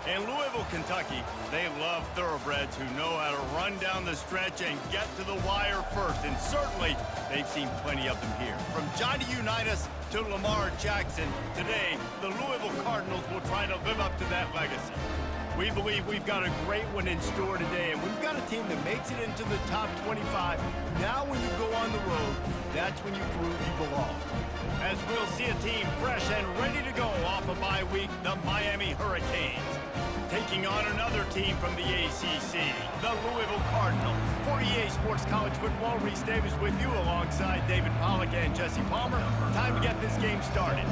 In Louisville, Kentucky, they love thoroughbreds who know how to run down the stretch and get to the wire first, and certainly they've seen plenty of them here. From Johnny Unitas to Lamar Jackson, today the Louisville Cardinals will try to live up to that legacy. We believe we've got a great one in store today, and we've got a team that makes it into the top 25. Now when you go on the road, that's when you prove you belong. As we'll see a team fresh and ready to go off a bye week, the Miami Hurricanes. Taking on another team from the ACC, the Louisville Cardinals. For EA Sports College Football, Reese Davis with you alongside David Pollack and Jesse Palmer. Time to get this game started.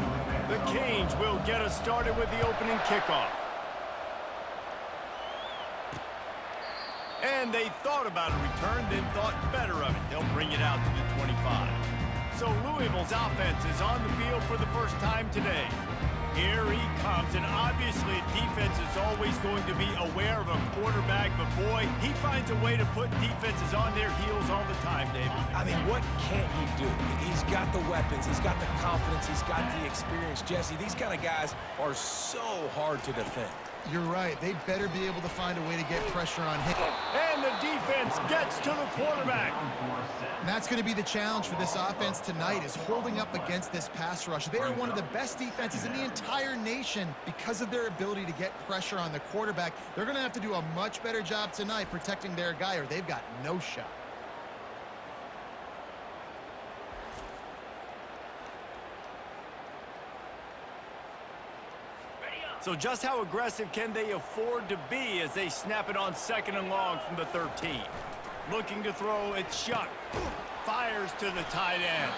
The Canes will get us started with the opening kickoff. And they thought about a return, then thought better of it. They'll bring it out to the 25. So Louisville's offense is on the field for the first time today. Here he comes, and obviously defense is always going to be aware of a quarterback, but boy, he finds a way to put defenses on their heels all the time, David. I mean, what can't he do? He's got the weapons, he's got the confidence, he's got the experience. Jesse, these kind of guys are so hard to defend. You're right. They better be able to find a way to get pressure on him. And the defense gets to the quarterback. And that's going to be the challenge for this offense tonight, is holding up against this pass rush. They are one of the best defenses in the entire nation because of their ability to get pressure on the quarterback. They're going to have to do a much better job tonight protecting their guy, or they've got no shot. So just how aggressive can they afford to be as they snap it on 2nd and long from the 13? Looking to throw, it's Shuck. Fires to the tight end.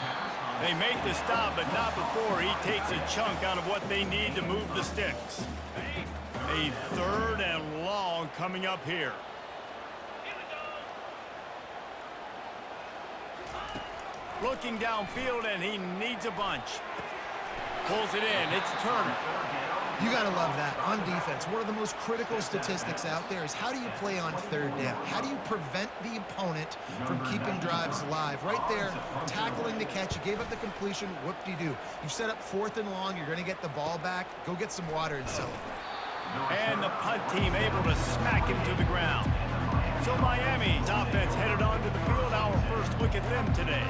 They make the stop, but not before he takes a chunk out of what they need to move the sticks. A 3rd and long coming up here. Looking downfield, and he needs a bunch. Pulls it in. It's Turner. You got to love that. On defense, one of the most critical statistics out there is how do you play on 3rd down? How do you prevent the opponent from keeping drives alive? Right there, tackling the catch. You gave up the completion. Whoop-de-doo. You've set up 4th and long. You're going to get the ball back. Go get some water and celebrate. And the punt team able to smack him to the ground. So Miami's offense headed onto the field. Our first look at them today.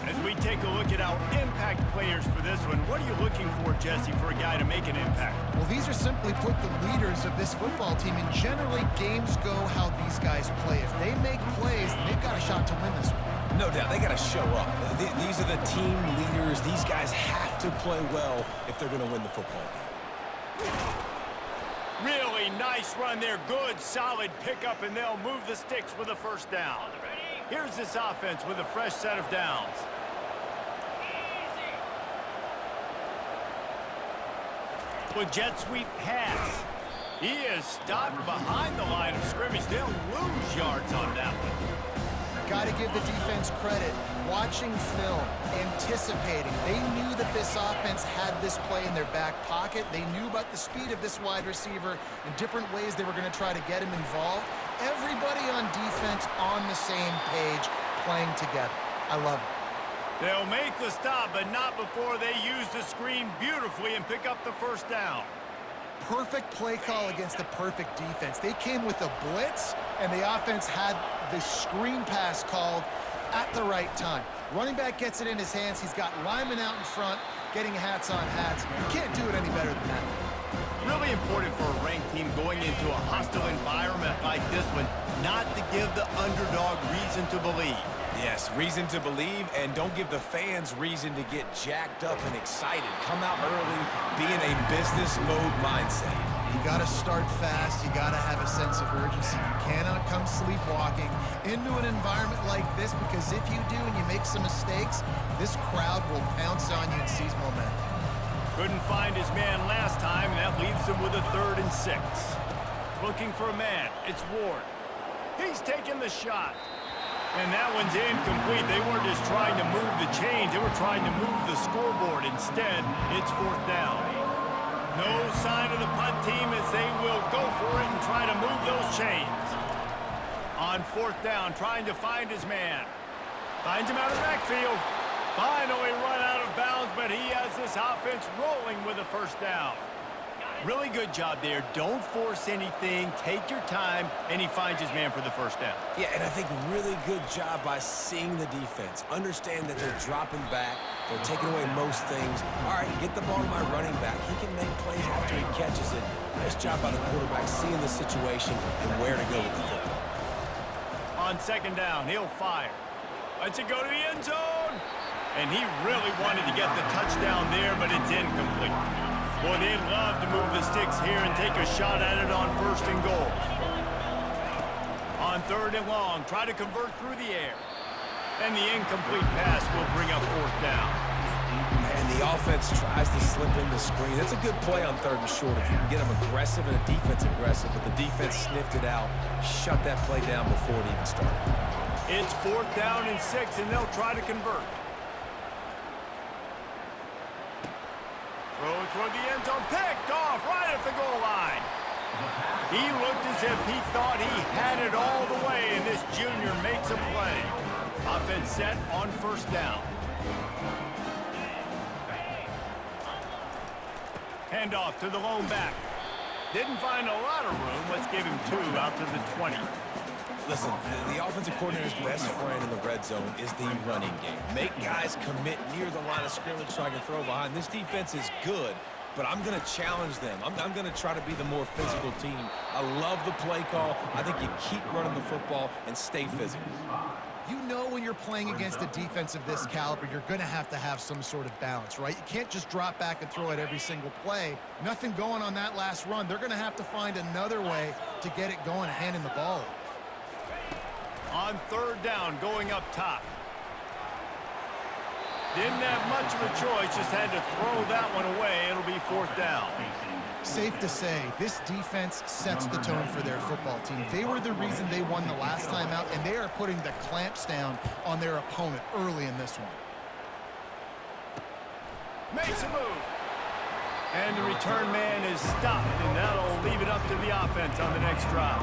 As we take a look at our impact players for this one, what are you looking for, Jesse, for a guy to make an impact? Well, these are simply put the leaders of this football team, and generally games go how these guys play. If they make plays, then they've got a shot to win this one. No doubt, they got to show up. These are the team leaders. These guys have to play well if they're going to win the football game. Really nice run there. Good, solid pickup, and they'll move the sticks with a 1st down. Here's this offense with a fresh set of downs. With jet sweep pass. He is stopped behind the line of scrimmage. They'll lose yards on that one. Got to give the defense credit. Watching film, anticipating. They knew that this offense had this play in their back pocket. They knew about the speed of this wide receiver and different ways they were going to try to get him involved. Everybody on defense on the same page, playing together. I love it. They'll make the stop, but not before they use the screen beautifully and pick up the 1st down. Perfect play call against the perfect defense. They came with a blitz, and the offense had the screen pass called at the right time. Running back gets it in his hands. He's got linemen out in front, getting hats on hats. You can't do it any better than that. Really important for a ranked team going into a hostile environment like this one, not to give the underdog reason to believe. Yes, reason to believe, and don't give the fans reason to get jacked up and excited. Come out early, be in a business mode mindset. You got to start fast. You got to have a sense of urgency. You cannot come sleepwalking into an environment like this, because if you do and you make some mistakes, this crowd will pounce on you and seize momentum. Couldn't find his man last time, and that leaves him with a 3rd and 6. Looking for a man. It's Ward. He's taking the shot. And that one's incomplete. They weren't just trying to move the chains. They were trying to move the scoreboard. Instead, it's 4th down. No sign of the punt team as they will go for it and try to move those chains. On 4th down, trying to find his man. Finds him out of the backfield. Finally run out of bounds, but he has this offense rolling with a 1st down. Really good job there. Don't force anything. Take your time, and he finds his man for the first down. Yeah, and I think really good job by seeing the defense. Understand that they're dropping back. They're taking away most things. All right, get the ball to my running back. He can make plays after he catches it. Nice job by the quarterback seeing the situation and where to go with the football. On second down, he'll fire. Lets it go to the end zone. And he really wanted to get the touchdown there, but it's incomplete. Boy, they'd love to move the sticks here and take a shot at it on first and goal. On third and long, try to convert through the air. And the incomplete pass will bring up fourth down. And the offense tries to slip in the screen. That's a good play on third and short if you can get them aggressive and a defense aggressive, but the defense sniffed it out, shut that play down before it even started. It's fourth down and 6, and they'll try to convert. Throw toward the end zone, picked off right at the goal line. He looked as if he thought he had it all the way, and this junior makes a play. Offense set on first down. Handoff to the lone back. Didn't find a lot of room. Let's give him 2 out to the 20. Listen, the offensive coordinator's best friend in the red zone is the running game. Make guys commit near the line of scrimmage so I can throw behind. This defense is good, but I'm going to challenge them. I'm going to try to be the more physical team. I love the play call. I think you keep running the football and stay physical. You know when you're playing against a defense of this caliber, you're going to have some sort of balance, right? You can't just drop back and throw it every single play. Nothing going on that last run. They're going to have to find another way to get it going and handing the ball off. On third down, going up top. Didn't have much of a choice, just had to throw that one away. It'll be fourth down. Safe to say, this defense sets the tone for their football team. They were the reason they won the last time out, and they are putting the clamps down on their opponent early in this one. Makes a move. And the return man is stopped, and that'll leave it up to the offense on the next drive.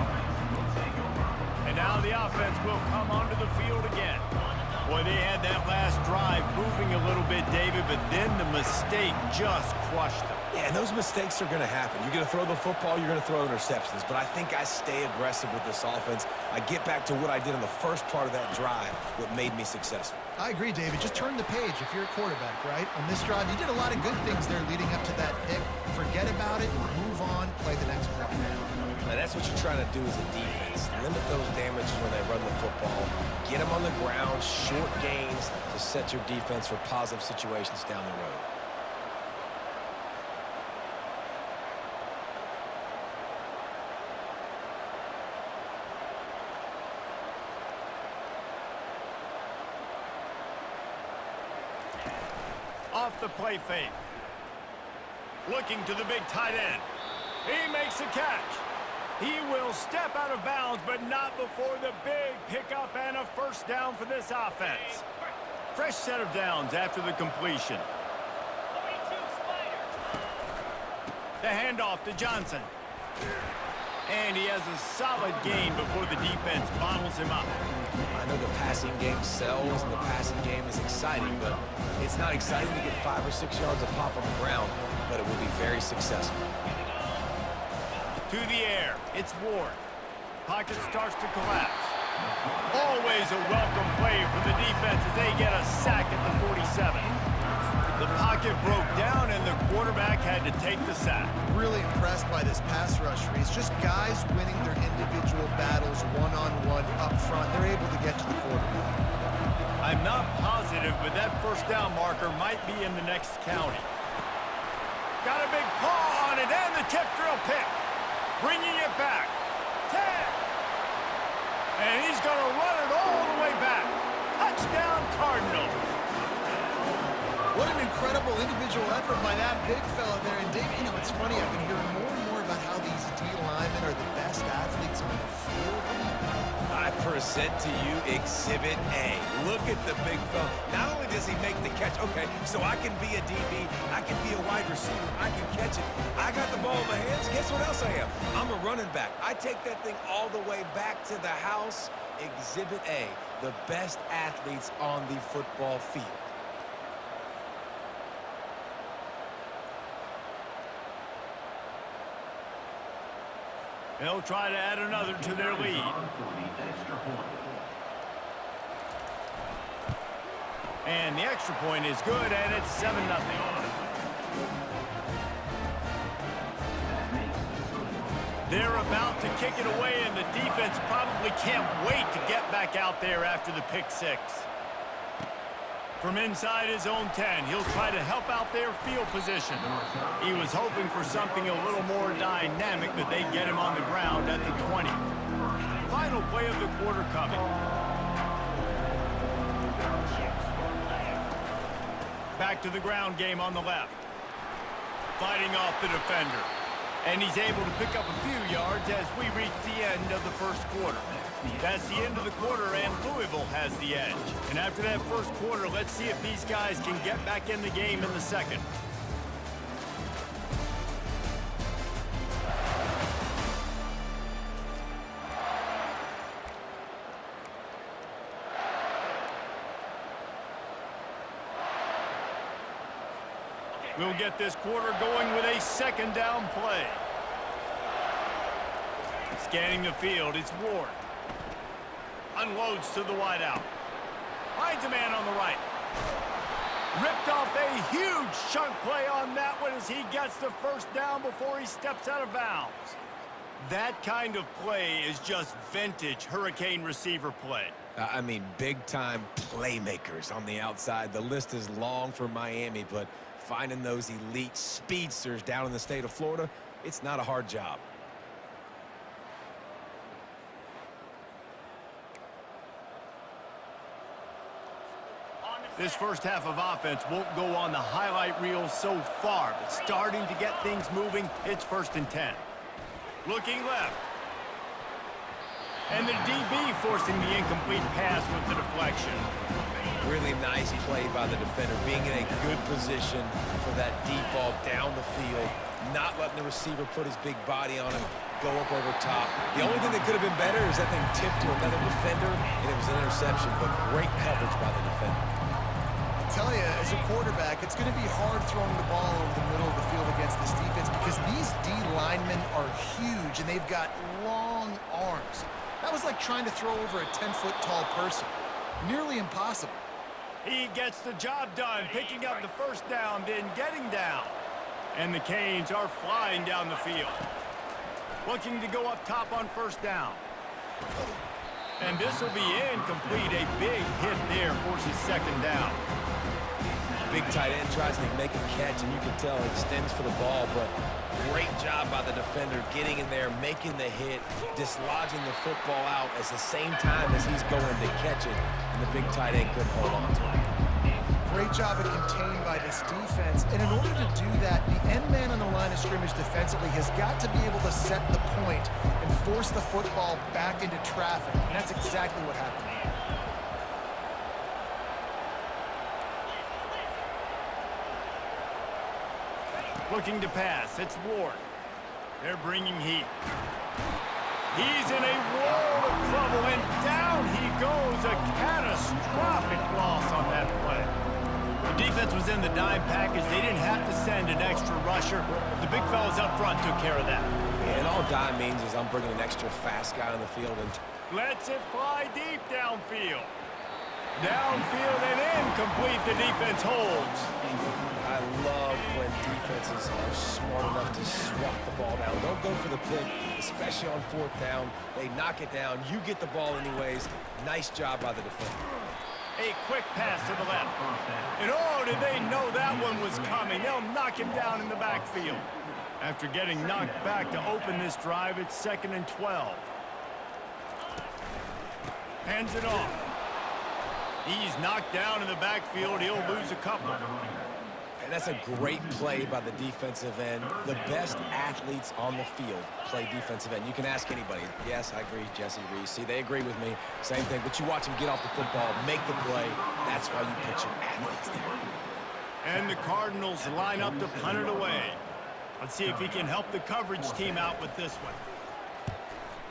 And now the offense will come onto the field again. Boy, they had that last drive moving a little bit, David, but then the mistake just crushed them. Yeah, and those mistakes are going to happen. You're going to throw the football, you're going to throw interceptions, but I think I stay aggressive with this offense. I get back to what I did in the first part of that drive, what made me successful. I agree, David. Just turn the page if you're a quarterback, right? On this drive, you did a lot of good things there leading up to that pick. Forget about it, move on, play the next play. Now, that's what you're trying to do as a defense. Limit those damages when they run the football. Get them on the ground, short gains to set your defense for positive situations down the road. Off the play fake. Looking to the big tight end. He makes the catch. He will step out of bounds, but not before the big pickup and a first down for this offense. Fresh set of downs after the completion. The handoff to Johnson. And he has a solid gain before the defense bottles him up. I know the passing game sells and the passing game is exciting, but it's not exciting to get 5 or 6 yards of pop on the ground, but it will be very successful. To the air, it's Ward. Pocket starts to collapse. Always a welcome play for the defense as they get a sack at the 47. The pocket broke down and the quarterback had to take the sack. Really impressed by this pass rush, Reese. Just guys winning their individual battles one-on-one up front. They're able to get to the quarterback. I'm not positive, but that first down marker might be in the next county. Got a big paw on it and the tip drill pick. Bringing it back. 10. And he's going to run it all the way back. Touchdown, Cardinals. What an incredible individual effort by that big fella there. And Dave, you know, it's funny, I've been hearing more and more about how these D linemen are the best athletes on the field. I present to you Exhibit A. Look at the big fella. Not only does he make the catch, okay, so I can be a DB, I can be a wide receiver, I can catch it. I got the ball in my hands. Guess what else I am? I'm a running back. I take that thing all the way back to the house. Exhibit A, the best athletes on the football field. They'll try to add another to their lead. And the extra point is good, and it's 7-0. They're about to kick it away, and the defense probably can't wait to get back out there after the pick six. From inside his own 10, he'll try to help out their field position. He was hoping for something a little more dynamic, but they get him on the ground at the 20. Final play of the quarter coming. Back to the ground game on the left. Fighting off the defender. And he's able to pick up a few yards as we reach the end of the first quarter. That's the end of the quarter, and Louisville has the edge. And after that first quarter, let's see if these guys can get back in the game in the second. We'll get this quarter going with a second down play. Scanning the field, it's Ward. Unloads to the wideout. Finds a man on the right. Ripped off a huge chunk play on that one as he gets the first down before he steps out of bounds. That kind of play is just vintage Hurricane receiver play. I mean, big-time playmakers on the outside. The list is long for Miami, but finding those elite speedsters down in the state of Florida, it's not a hard job. This first half of offense won't go on the highlight reel so far, but starting to get things moving, it's 1st and 10. Looking left. And the DB forcing the incomplete pass with the deflection. Really nice play by the defender, being in a good position for that deep ball down the field, not letting the receiver put his big body on him, go up over top. The only thing that could have been better is that thing tipped to another defender, and it was an interception, but great coverage by the defender. I tell you, as a quarterback, it's going to be hard throwing the ball over the middle of the field against this defense because these D linemen are huge, and they've got long arms. That was like trying to throw over a 10-foot tall person. Nearly impossible. He gets the job done, picking up the first down, then getting down. And the Canes are flying down the field. Looking to go up top on first down. And this will be incomplete. A big hit there forces second down. Big tight end tries to make a catch, and you can tell extends for the ball, but great job by the defender getting in there, making the hit, dislodging the football out at the same time as he's going to catch it, and the big tight end couldn't hold on to it. Great job at contained by this defense, and in order to do that, the end man on the line of scrimmage defensively has got to be able to set the point and force the football back into traffic, and that's exactly what happened. Looking to pass, it's Ward. They're bringing heat. He's in a world of trouble, and down he goes. A catastrophic loss on that play. The defense was in the dime package. They didn't have to send an extra rusher. The big fellas up front took care of that. And all dime means is I'm bringing an extra fast guy on the field. And lets it fly deep downfield. Downfield and incomplete. The defense holds. I love when defenses are smart enough to swat the ball down. Don't go for the pick, especially on fourth down. They knock it down. You get the ball anyways. Nice job by the defender. A quick pass to the left. And oh, did they know that one was coming. They'll knock him down in the backfield. After getting knocked back to open this drive, it's 2nd and 12. Hands it off. He's knocked down in the backfield. He'll lose a couple. And that's a great play by the defensive end. The best athletes on the field play defensive end. You can ask anybody. Yes, I agree, Jesse Reese. See, they agree with me. Same thing. But you watch them get off the football, make the play. That's why you put your athletes there. And the Cardinals line up to punt it away. Let's see if he can help the coverage team out with this one.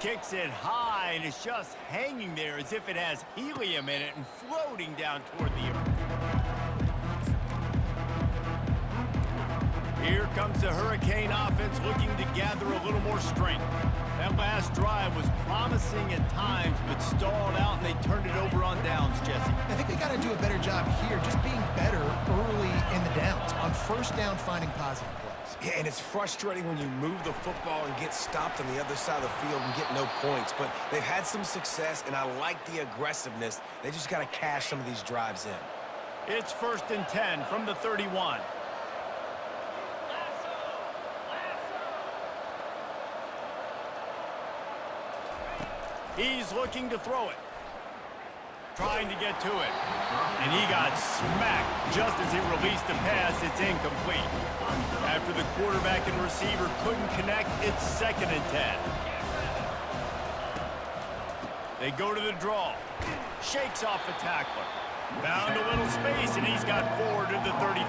Kicks it high, and it's just hanging there as if it has helium in it and floating down toward the earth. Here comes the Hurricane offense looking to gather a little more strength. That last drive was promising at times, but stalled out, and they turned it over on downs, Jesse. I think they got to do a better job here, just being better early in the downs. On first down, finding positive plays. Yeah, and it's frustrating when you move the football and get stopped on the other side of the field and get no points. But they've had some success, and I like the aggressiveness. They just got to cash some of these drives in. It's 1st and 10 from the 31. He's looking to throw it. Trying to get to it. And he got smacked just as he released the pass. It's incomplete. After the quarterback and receiver couldn't connect, it's 2nd and 10. They go to the draw. Shakes off the tackler. Found a little space, and he's got forward to the 35.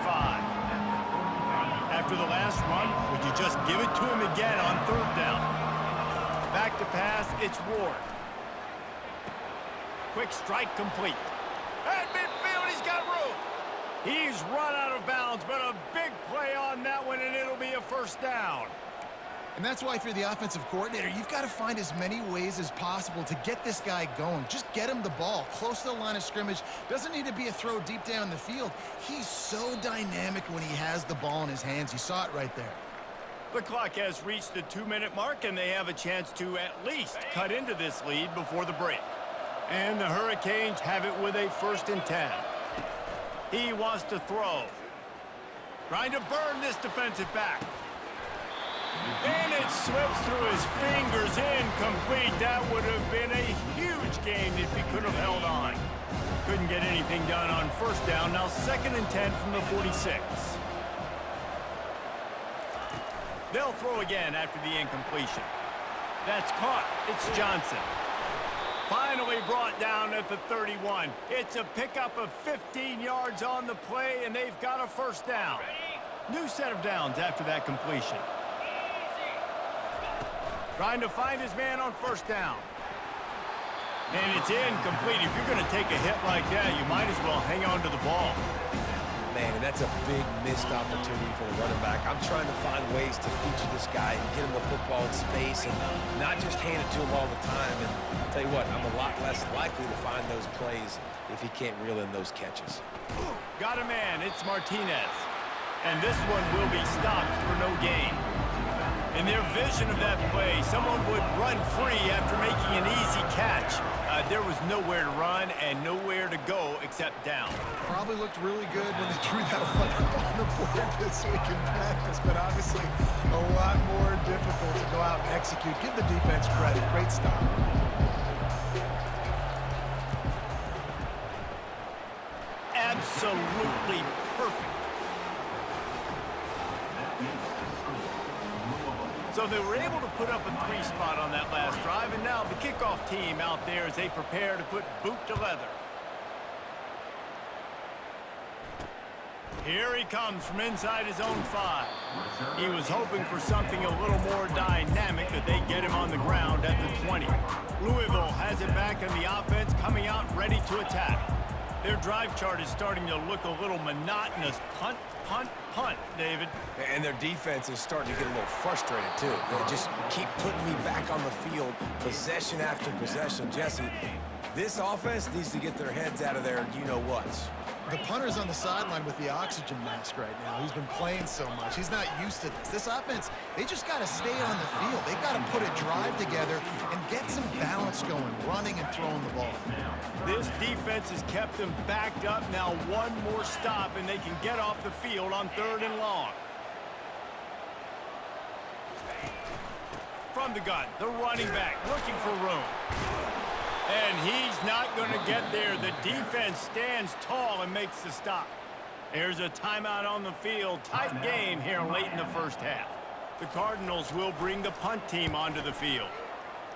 After the last run, would you just give it to him again on 3rd down? Back to pass, it's Ward. Quick strike complete. At midfield, he's got room. He's run out of bounds, but a big play on that one, and it'll be a 1st down. And that's why if you're the offensive coordinator, you've got to find as many ways as possible to get this guy going. Just get him the ball close to the line of scrimmage. Doesn't need to be a throw deep down the field. He's so dynamic when he has the ball in his hands. You saw it right there. The clock has reached the 2-minute mark, and they have a chance to at least cut into this lead before the break. And the Hurricanes have it with a 1st and 10. He wants to throw. Trying to burn this defensive back. And it slips through his fingers, incomplete. That would have been a huge game if he could have held on. Couldn't get anything done on 1st down. Now 2nd and 10 from the 46. They'll throw again after the incompletion. That's caught. It's Johnson. Finally brought down at the 31. It's a pickup of 15 yards on the play, and they've got a 1st down. New set of downs after that completion. Trying to find his man on 1st down. And it's incomplete. If you're going to take a hit like that, you might as well hang on to the ball. Man, and that's a big missed opportunity for the running back. I'm trying to find ways to feature this guy and get him the football in space and not just hand it to him all the time. And I'll tell you what, I'm a lot less likely to find those plays if he can't reel in those catches. Got a man. It's Martinez. And this one will be stopped for no gain. In their vision of that play, someone would run free after making an easy catch. There was nowhere to run and nowhere to go except down. Probably looked really good when they threw that one up on the board this week in practice, but obviously a lot more difficult to go out and execute. Give the defense credit. Great stop. Absolutely perfect. So they were able to put up a 3 spot on that last drive, and now the kickoff team out there as they prepare to put boot to leather. Here he comes from inside his own 5. He was hoping for something a little more dynamic, that they get him on the ground at the 20. Louisville has it back in the offense, coming out ready to attack. Their drive chart is starting to look a little monotonous. Punt, punt, punt, David. And their defense is starting to get a little frustrated, too. They just keep putting me back on the field, possession after possession. Jesse, this offense needs to get their heads out of their you-know-whats. The punter's on the sideline with the oxygen mask right now. He's been playing so much. He's not used to this. This offense, they just got to stay on the field. They've got to put a drive together and get some balance going, running and throwing the ball. This defense has kept them backed up. Now one more stop, and they can get off the field on 3rd and long. From the gun, the running back looking for room. And he's not going to get there. The defense stands tall and makes the stop. There's a timeout on the field. Tight game here late in the 1st half. The Cardinals will bring the punt team onto the field.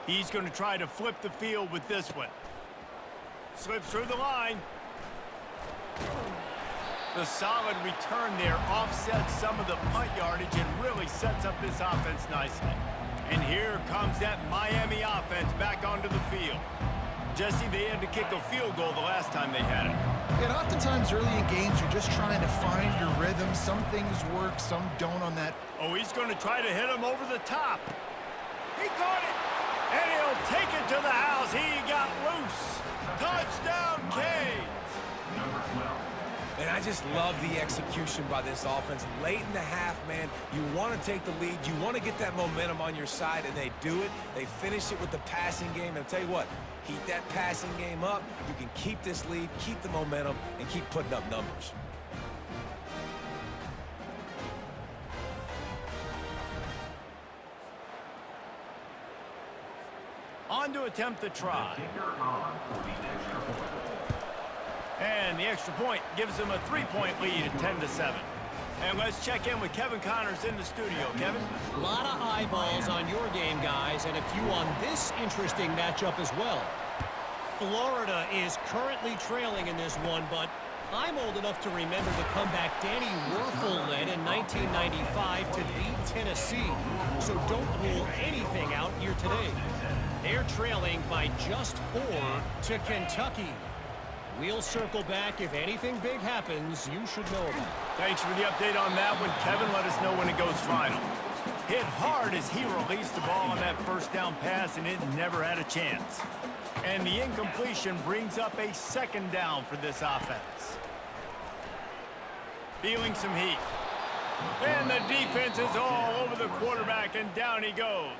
He's going to try to flip the field with this one. Slips through the line. The solid return there offsets some of the punt yardage and really sets up this offense nicely. And here comes that Miami offense back onto the field. Jesse, they had to kick a field goal the last time they had it. And oftentimes early in games, you're just trying to find your rhythm. Some things work, some don't on that. Oh, he's going to try to hit him over the top. He caught it. And he'll take it to the house. He got loose. Touchdown, Canes. And I just love the execution by this offense. Late in the half, man, you want to take the lead. You want to get that momentum on your side, and they do it. They finish it with the passing game. And I'll tell you what, keep that passing game up. You can keep this lead, keep the momentum, and keep putting up numbers. On to attempt the try. And the extra point gives them a 3-point lead at 10-7. And let's check in with Kevin Connors in the studio. Kevin? A lot of eyeballs on your game, guys, and a few on this interesting matchup as well. Florida is currently trailing in this one, but I'm old enough to remember the comeback Danny Werfel led in 1995 to beat Tennessee. So don't rule anything out here today. They're trailing by just 4 to Kentucky. We'll circle back. If anything big happens, you should know about it. Thanks for the update on that one, Kevin. Let us know when it goes final. Hit hard as he released the ball on that first down pass, and it never had a chance. And the incompletion brings up a second down for this offense. Feeling some heat. And the defense is all over the quarterback, and down he goes.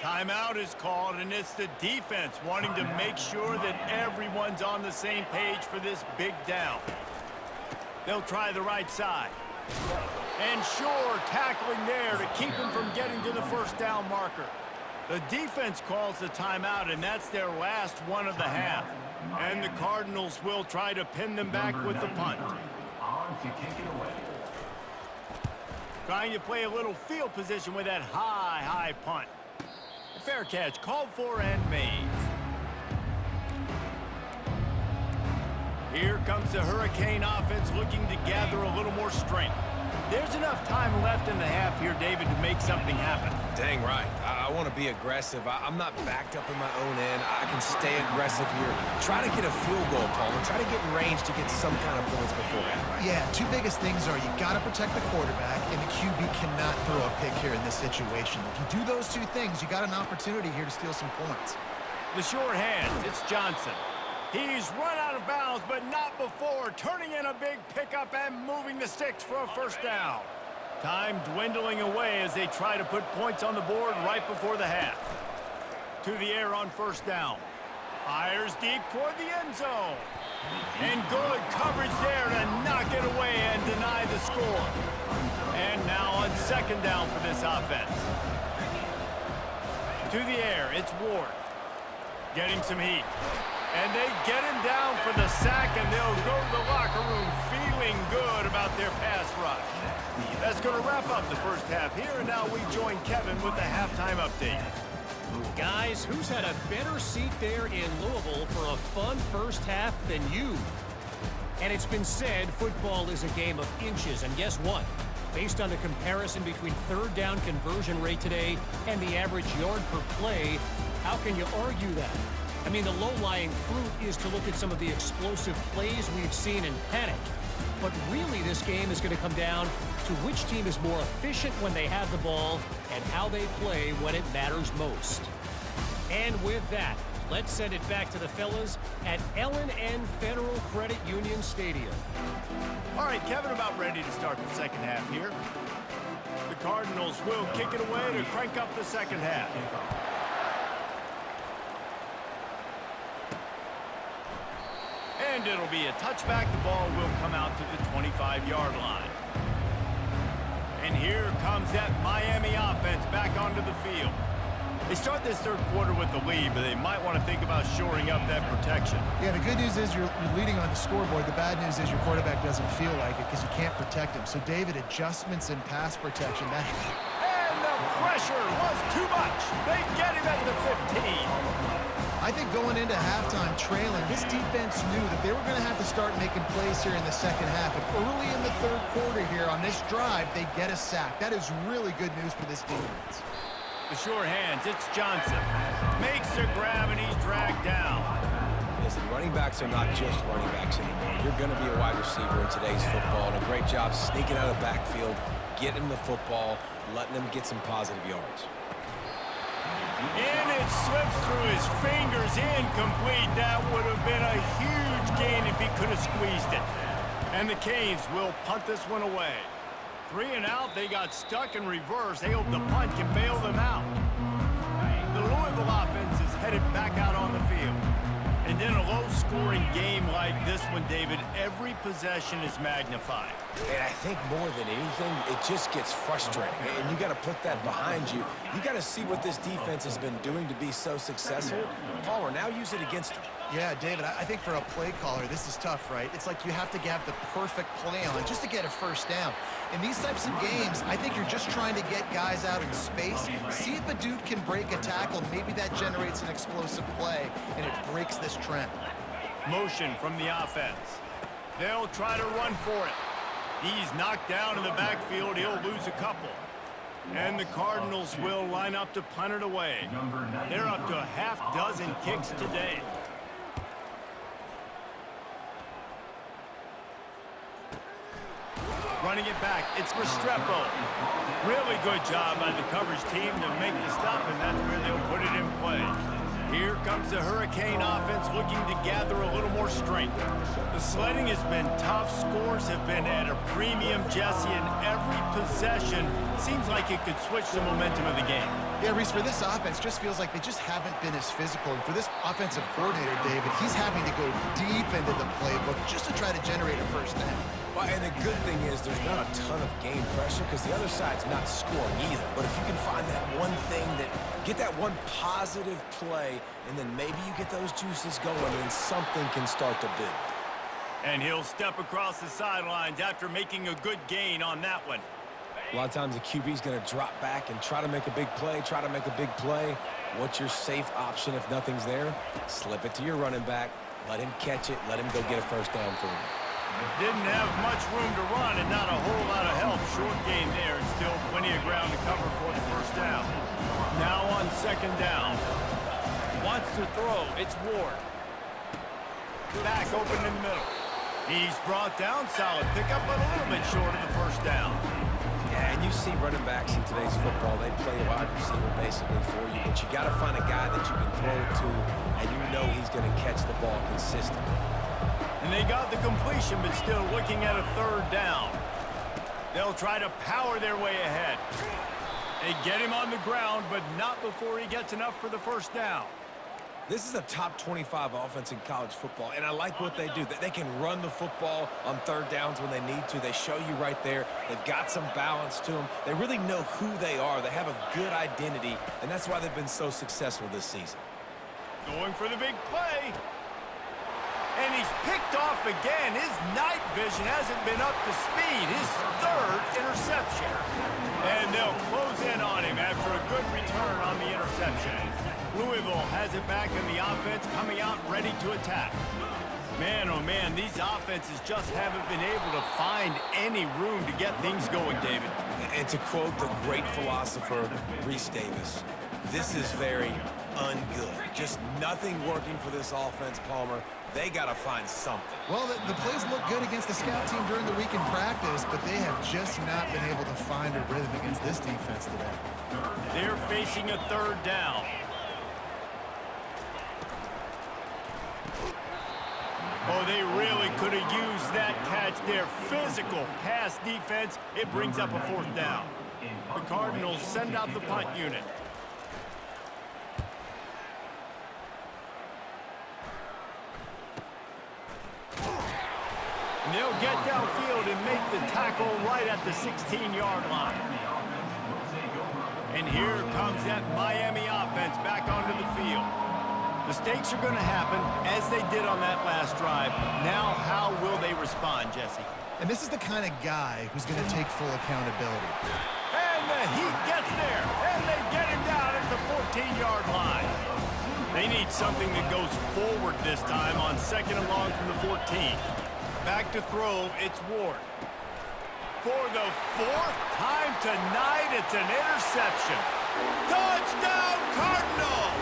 Timeout is called, and it's the defense wanting to make sure that everyone's on the same page for this big down. They'll try the right side. And sure, tackling there to keep him from getting to the first down marker. The defense calls the timeout, and that's their last one of the half. And the Cardinals will try to pin them back with the punt. Trying to play a little field position with that high punt. Fair catch, called for and made. Here comes the Hurricane offense looking to gather a little more strength. There's enough time left in the half here, David, to make something happen. Dang right. I want to be aggressive. I'm not backed up in my own end. I can stay aggressive here. Try to get a field goal, Palmer. Try to get in range to get some kind of points beforehand. Right? Yeah, two biggest things are you got to protect the quarterback, and the QB cannot throw a pick here in this situation. If you do those two things, you got an opportunity here to steal some points. The short hands, it's Johnson. He's run out of bounds, but not before turning in a big pickup and moving the sticks for a first down. Time dwindling away as they try to put points on the board right before the half. To the air on first down. Fires deep toward the end zone. And good coverage there to knock it away and deny the score. And now on second down for this offense. To the air, it's Ward. Getting some heat. And they get him down for the sack, and they'll go to the locker room feeling good about their pass rush. That's going to wrap up the first half here, and now we join Kevin with the halftime update. Guys, who's had a better seat there in Louisville for a fun first half than you? And it's been said football is a game of inches, and guess what? Based on the comparison between third down conversion rate today and the average yard per play, how can you argue that? I mean, the low-lying fruit is to look at some of the explosive plays we've seen in panic. But really, this game is going to come down to which team is more efficient when they have the ball and how they play when it matters most. And with that, let's send it back to the fellas at L&N Federal Credit Union Stadium. All right, Kevin, about ready to start the second half here. The Cardinals will kick it away to crank up the second half. And it'll be a touchback. The ball will come out to the 25-yard line. And here comes that Miami offense back onto the field. They start this third quarter with the lead, but they might want to think about shoring up that protection. Yeah, the good news is you're leading on the scoreboard. The bad news is your quarterback doesn't feel like it because you can't protect him. So, David, adjustments in pass protection. And the pressure was too much. They get him at the 15. I think going into halftime trailing, this defense knew that they were going to have to start making plays here in the second half. And early in the third quarter here on this drive, they get a sack. That is really good news for this defense. The short hands, it's Johnson. Makes the grab, and he's dragged down. Listen, running backs are not just running backs anymore. You're going to be a wide receiver in today's football. And a great job sneaking out of the backfield, getting the football, letting them get some positive yards. And it slips through his fingers, incomplete. That would have been a huge gain if he could have squeezed it. And the Canes will punt this one away. 3 and out, they got stuck in reverse. They hope the punt can bail them out. The Louisville offense is headed back out on the field. And in a low-scoring game like this one, David, every possession is magnified. And I think more than anything, it just gets frustrating. And you got to put that behind you. You got to see what this defense has been doing to be so successful. Palmer, now use it against them. Yeah, David, I think for a play caller, this is tough, right? It's like you have to have the perfect play on just to get a first down. In these types of games, I think you're just trying to get guys out in space, see if a dude can break a tackle. Maybe that generates an explosive play, and it breaks this trend. Motion from the offense. They'll try to run for it. He's knocked down in the backfield. He'll lose a couple. And the Cardinals will line up to punt it away. They're up to a half-dozen kicks today. Running it back, it's Restrepo. Really good job by the coverage team to make the stop, and that's where they'll put it in play. Here comes the Hurricane offense looking to gather a little more strength. The sledding has been tough. Scores have been at a premium, Jesse, and every possession seems like it could switch the momentum of the game. Yeah, Reese, for this offense, just feels like they just haven't been as physical. And for this offensive coordinator, David, he's having to go deep into the playbook just to try to generate a first down. Well, and the good thing is there's not a ton of game pressure because the other side's not scoring either. But if you can find that one thing get that one positive play, and then maybe you get those juices going and something can start to build. And he'll step across the sidelines after making a good gain on that one. A lot of times the QB's going to drop back and try to make a big play, What's your safe option if nothing's there? Slip it to your running back. Let him catch it. Let him go get a first down for you. Didn't have much room to run and not a whole lot of help. Short gain there and still plenty of ground to cover for the first down. Now on second down. Wants to throw. It's Ward. Back open in the middle. He's brought down. Solid pickup, but a little bit short of the first down. Yeah, and you see running backs in today's football, they play wide receiver basically for you, but you got to find a guy that you can throw it to, and you know he's going to catch the ball consistently. And they got the completion, but still looking at a third down. They'll try to power their way ahead. They get him on the ground, but not before he gets enough for the first down. This is a top 25 offense in college football, and I like what they do. They can run the football on third downs when they need to. They show you right there. They've got some balance to them. They really know who they are. They have a good identity, and that's why they've been so successful this season. Going for the big play. And he's picked off again. His night vision hasn't been up to speed. His third interception. And they'll close in on him after a good return on the interception. Louisville has it back in the offense, coming out ready to attack. Man, oh man, these offenses just haven't been able to find any room to get things going, David. And to quote the great philosopher, Reese Davis, this is very ungood. Just nothing working for this offense, Palmer. They got to find something. Well, the plays look good against the scout team during the week in practice, but they have just not been able to find a rhythm against this defense today. They're facing a third down. Oh, they really could have used that catch there. Physical pass defense. It brings up a fourth down. The Cardinals send out the punt unit. And they'll get downfield and make the tackle right at the 16-yard line. And here comes that Miami offense back onto the field. Mistakes are going to happen, as they did on that last drive. Now, how will they respond, Jesse? And this is the kind of guy who's going to take full accountability. And the Heat gets there, and they get him down at the 14-yard line. They need something that goes forward this time on second and long from the 14. Back to throw, it's Ward. For the fourth time tonight, it's an interception. Touchdown, Cardinals!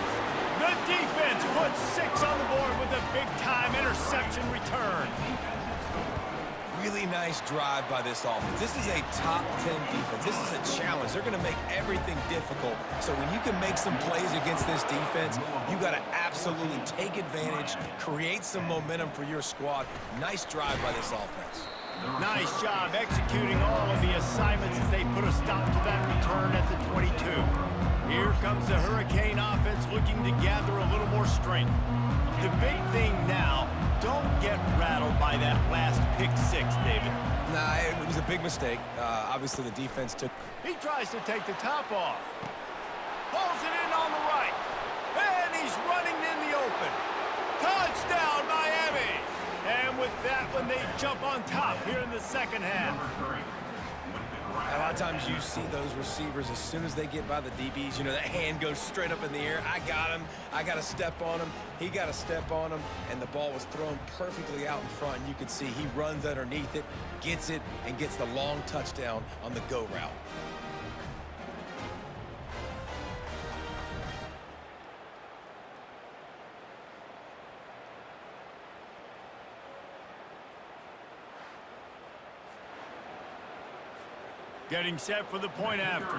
The defense puts 6 on the board with a big-time interception return. really nice drive by this offense. This is a top 10 defense. This is a challenge. They're going to make everything difficult. So when you can make some plays against this defense, you got to absolutely take advantage, create some momentum for your squad. Nice drive by this offense. Nice job executing all of the assignments as they put a stop to that return at the 22. Here comes the Hurricane offense looking to gather a little more strength. The big thing now, don't get rattled by that last pick six, David. Nah, it was a big mistake. Obviously, the defense took... He tries to take the top off. Pulls it in on the right. And he's running in the open. Touchdown, Miami! And with that one, they jump on top here in the second half. A lot of times you see those receivers, as soon as they get by the DBs, you know, that hand goes straight up in the air. I got him. I got to step on him. He got to step on him. And the ball was thrown perfectly out in front. And you can see he runs underneath it, gets it, and gets the long touchdown on the go route. Getting set for the point after.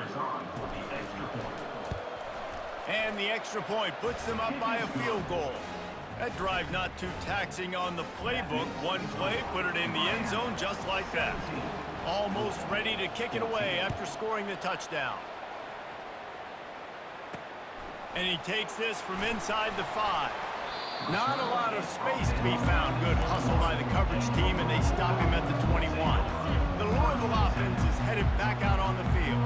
And the extra point puts them up by a field goal. That drive not too taxing on the playbook. One play, put it in the end zone just like that. Almost ready to kick it away after scoring the touchdown. And he takes this from inside the 5. Not a lot of space to be found. Good hustle by the coverage team, and they stop him at the 21. The Louisville offense is headed back out on the field.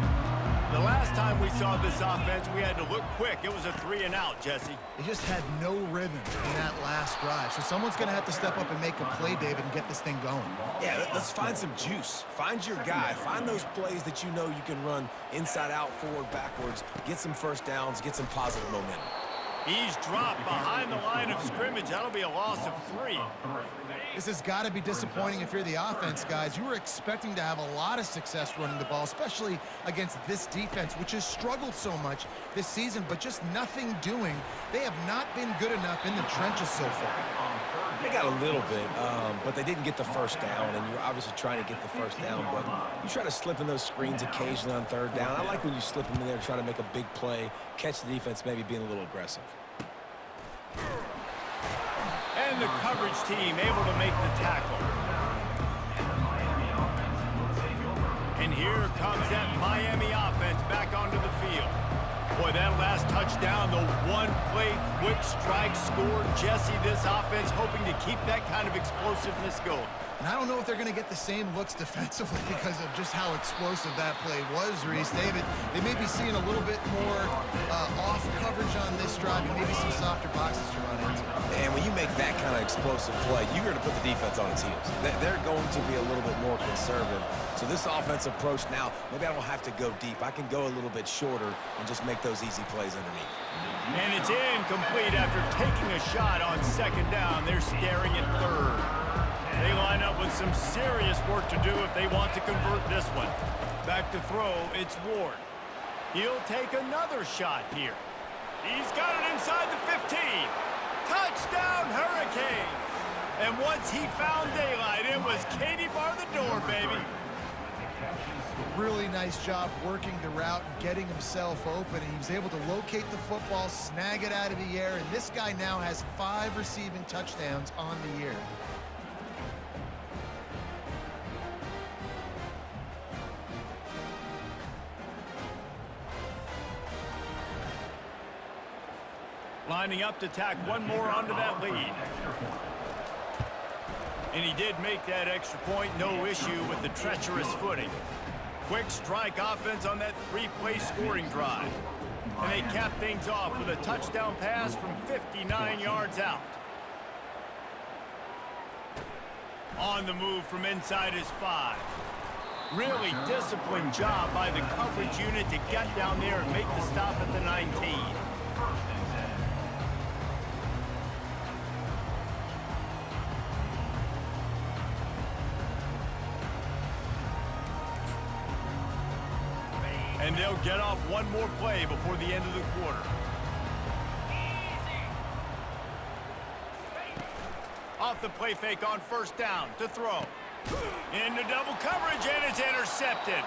The last time we saw this offense, we had to look quick. It was a 3-and-out, Jesse. They just had no rhythm in that last drive. So someone's going to have to step up and make a play, David, and get this thing going. Yeah, let's find some juice. Find your guy. Find those plays that you know you can run inside out, forward, backwards. Get some first downs. Get some positive momentum. He's dropped behind the line of scrimmage. That'll be a loss of 3. This has got to be disappointing if you're the offense, guys. You were expecting to have a lot of success running the ball, especially against this defense, which has struggled so much this season, but just nothing doing. They have not been good enough in the trenches so far. They got a little bit, but they didn't get the first down, and you're obviously trying to get the first down, but you try to slip in those screens occasionally on third down. I like when you slip them in there, try to make a big play, catch the defense maybe being a little aggressive. And the coverage team able to make the tackle. And here comes that Miami offense back onto the field. Boy, that last touchdown, the one-play quick strike score. Jesse, this offense hoping to keep that kind of explosiveness going. And I don't know if they're going to get the same looks defensively because of just how explosive that play was, Reese. David, they may be seeing a little bit more off coverage on this drive and maybe some softer boxes to run into. And when you make that kind of explosive play, you're going to put the defense on its heels. They're going to be a little bit more conservative. So this offensive approach now, maybe I don't have to go deep. I can go a little bit shorter and just make those easy plays underneath. And it's incomplete after taking a shot on second down. They're staring at third. They line up with some serious work to do if they want to convert this one. Back to throw, it's Ward. He'll take another shot here. He's got it inside the 15. Touchdown, Hurricane! And once he found daylight, it was Katie bar the door, baby. Really nice job working the route and getting himself open. And he was able to locate the football, snag it out of the air, and this guy now has 5 receiving touchdowns on the year. Lining up to tack one more onto that lead. And he did make that extra point, no issue with the treacherous footing. Quick strike offense on that 3-play scoring drive. And they cap things off with a touchdown pass from 59 yards out. On the move from inside his 5. Really disciplined job by the coverage unit to get down there and make the stop at the 19. And they'll get off one more play before the end of the quarter. Off the play fake on first down to throw. Into double coverage, and it's intercepted.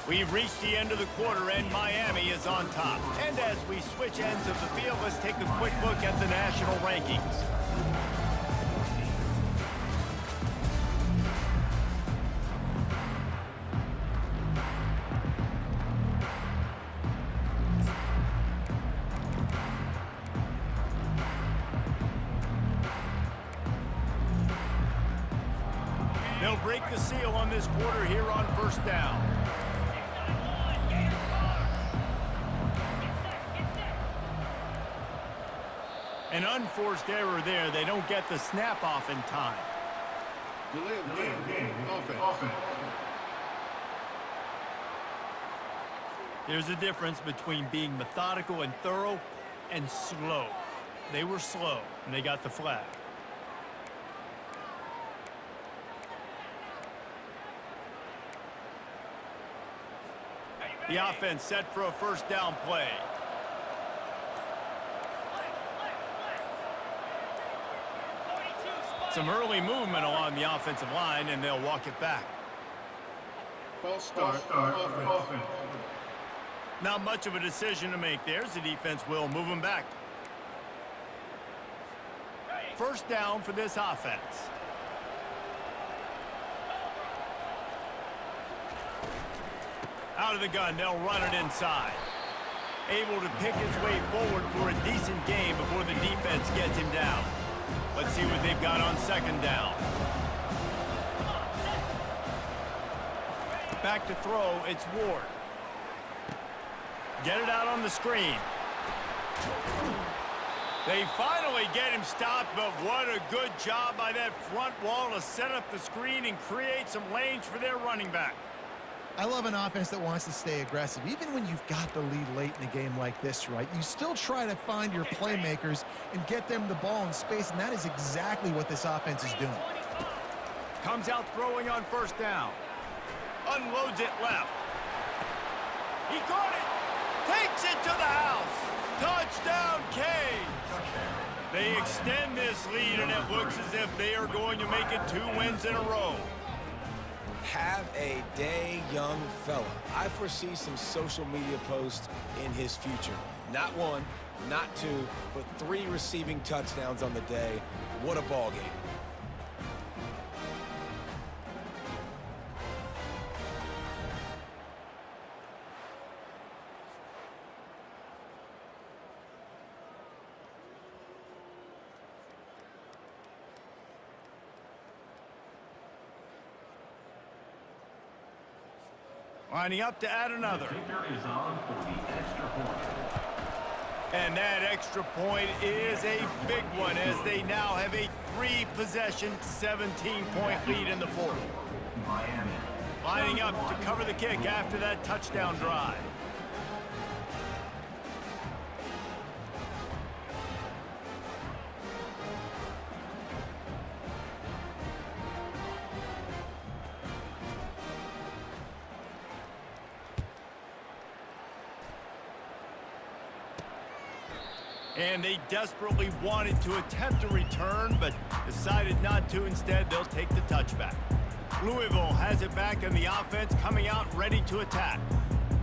We've reached the end of the quarter, and Miami is on top. And as we switch ends of the field, let's take a quick look at the national rankings. They'll break the seal on this quarter here on first down. An unforced error there. They don't get the snap off in time. Delay of game. Offense. There's a difference between being methodical and thorough and slow. They were slow, and they got the flag. The offense set for a first down play. Some early movement along the offensive line, and they'll walk it back. False start. Offense. Not much of a decision to make there, as the defense will move them back. First down for this offense. Out of the gun, they'll run it inside. Able to pick his way forward for a decent game before the defense gets him down. Let's see what they've got on second down. Back to throw, it's Ward. Get it out on the screen. They finally get him stopped, but what a good job by that front wall to set up the screen and create some lanes for their running back. I love an offense that wants to stay aggressive. Even when you've got the lead late in a game like this, right, you still try to find your playmakers and get them the ball in space, and that is exactly what this offense is doing. Comes out throwing on first down. Unloads it left. He caught it. Takes it to the house. Touchdown, Canes. They extend this lead, and it looks as if they are going to make it 2 wins in a row. Have a day, young fella. I foresee some social media posts in his future. Not 1, not 2, but 3 receiving touchdowns on the day. What a ball game. Lining up to add another. And that extra point is a big one, as they now have a 3-possession, 17-point lead in the fourth. Lining up to cover the kick after that touchdown drive. And they desperately wanted to attempt a return, but decided not to. Instead, they'll take the touchback. Louisville has it back in the offense, coming out ready to attack.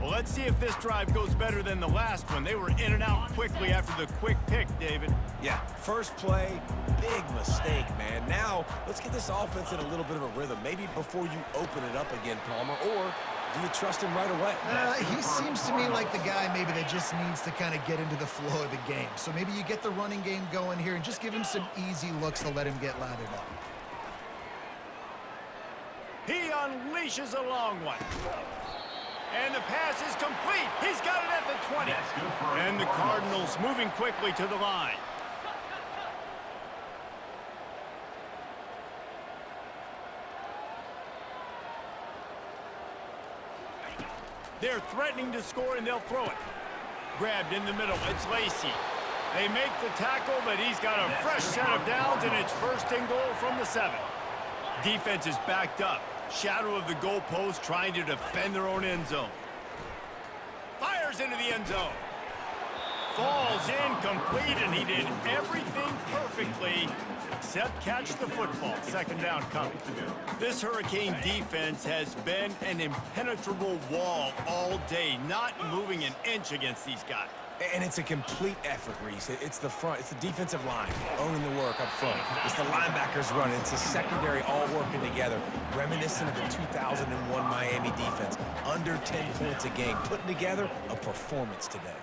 Well, let's see if this drive goes better than the last one. They were in and out quickly after the quick pick, David. Yeah, first play, big mistake, man. Now, let's get this offense in a little bit of a rhythm. Maybe before you open it up again, Palmer, or do you trust him right away? He seems to me like the guy maybe that just needs to kind of get into the flow of the game. So maybe you get the running game going here and just give him some easy looks to let him get lathered up. He unleashes a long one. And the pass is complete. He's got it at the 20. And the Cardinals moving quickly to the line. They're threatening to score, and they'll throw it. Grabbed in the middle. It's Lacey. They make the tackle, but he's got a fresh set of downs, and it's first and goal from the 7. Defense is backed up. Shadow of the goalpost, trying to defend their own end zone. Fires into the end zone. Falls incomplete, and he did everything perfectly except catch the football. Second down coming. This Hurricane defense has been an impenetrable wall all day, not moving an inch against these guys. And it's a complete effort, Reese. It's the front. It's the defensive line owning the work up front. It's the linebackers running. It's the secondary all working together, reminiscent of the 2001 Miami defense. Under 10 points a game, putting together a performance today.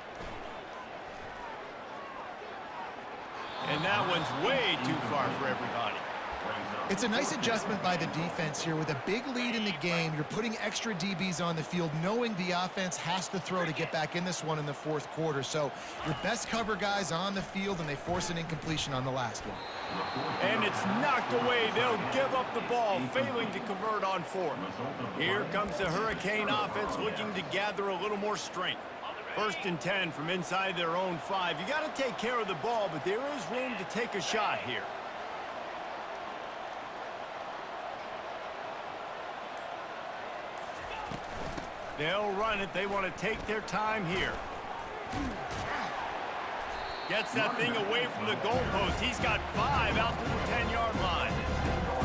And that one's way too far for everybody. It's a nice adjustment by the defense here. With a big lead in the game, you're putting extra DBs on the field, knowing the offense has to throw to get back in this one in the fourth quarter. So your best cover guys on the field, and they force an incompletion on the last one. And it's knocked away. They'll give up the ball, failing to convert on fourth. Here comes the Hurricane offense looking to gather a little more strength. First and 10 from inside their own 5. You got to take care of the ball, but there is room to take a shot here. They'll run it. They want to take their time here. Gets that thing away from the goalpost. He's got 5 out to the 10-yard line.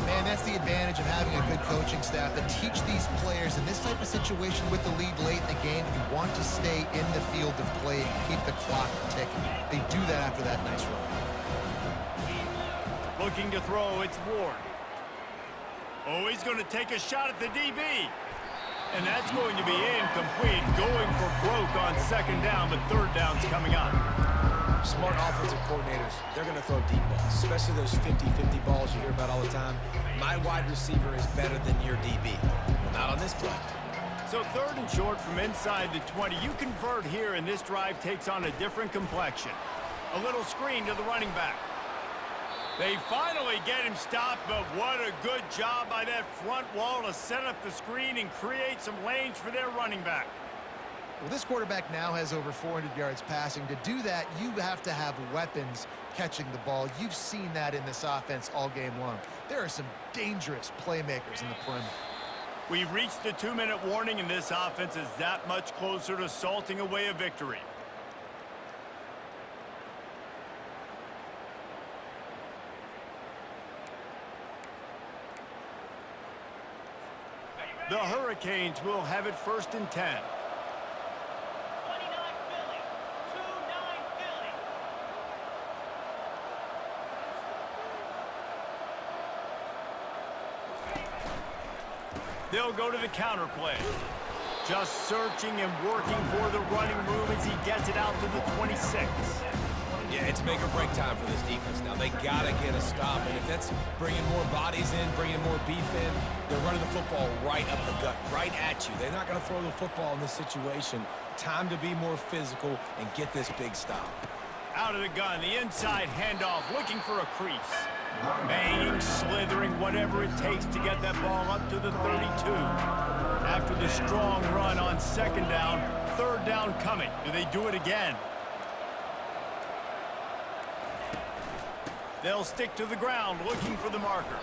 Man, that's the advantage of having a good coaching staff that teach these players in this type of situation with the lead late in the game. You want to stay in the field of play and keep the clock ticking. They do that after that nice run. Looking to throw, it's Ward. Oh, he's going to take a shot at the DB. And that's going to be incomplete. Going for broke on second down, but third down's coming up. Smart offensive coordinators, they're going to throw deep balls, especially those 50-50 balls you hear about all the time. My wide receiver is better than your DB. Well, not on this play. So third and short from inside the 20. You convert here, and this drive takes on a different complexion. A little screen to the running back. They finally get him stopped, but what a good job by that front wall to set up the screen and create some lanes for their running back. Well, this quarterback now has over 400 yards passing. To do that, you have to have weapons catching the ball. You've seen that in this offense all game long. There are some dangerous playmakers in the perimeter. We've reached the 2-minute warning, and this offense is that much closer to salting away a victory. The Hurricanes will have it first and 10. They'll go to the counter play. Just searching and working for the running room as he gets it out to the 26. Yeah, it's make or break time for this defense now. They got to get a stop, and if that's bringing more bodies in, bringing more beef in, they're running the football right up the gut, right at you. They're not going to throw the football in this situation. Time to be more physical and get this big stop. Out of the gun, the inside handoff, looking for a crease. Banging, slithering, whatever it takes to get that ball up to the 32. After the strong run on second down, third down coming. Do they do it again? They'll stick to the ground, looking for the marker.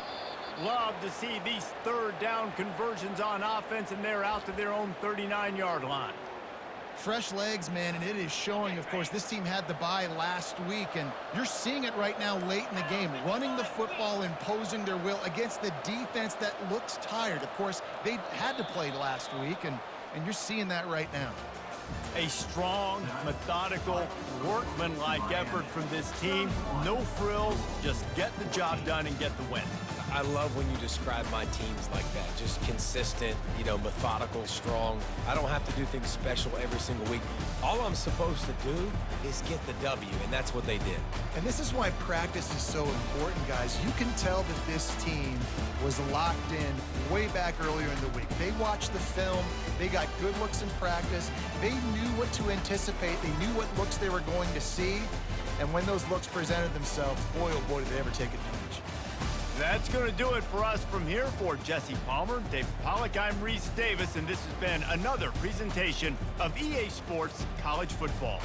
Love to see these third down conversions on offense, and they're out to their own 39-yard line. Fresh legs, man, and it is showing. Of course, this team had the bye last week, and you're seeing it right now late in the game, running the football, imposing their will against the defense that looks tired. Of course, they had to play last week, and you're seeing that right now. A strong, methodical, workmanlike effort from this team. No frills, just get the job done and get the win. I love when you describe my teams like that. Just consistent, methodical, strong. I don't have to do things special every single week. All I'm supposed to do is get the W, and that's what they did. And this is why practice is so important, guys. You can tell that this team was locked in way back earlier in the week. They watched the film. They got good looks in practice. They knew what to anticipate. They knew what looks they were going to see. And when those looks presented themselves, boy, oh boy, did they ever take advantage. That's going to do it for us from here. For Jesse Palmer, Dave Pollock, I'm Reese Davis, and this has been another presentation of EA Sports College Football.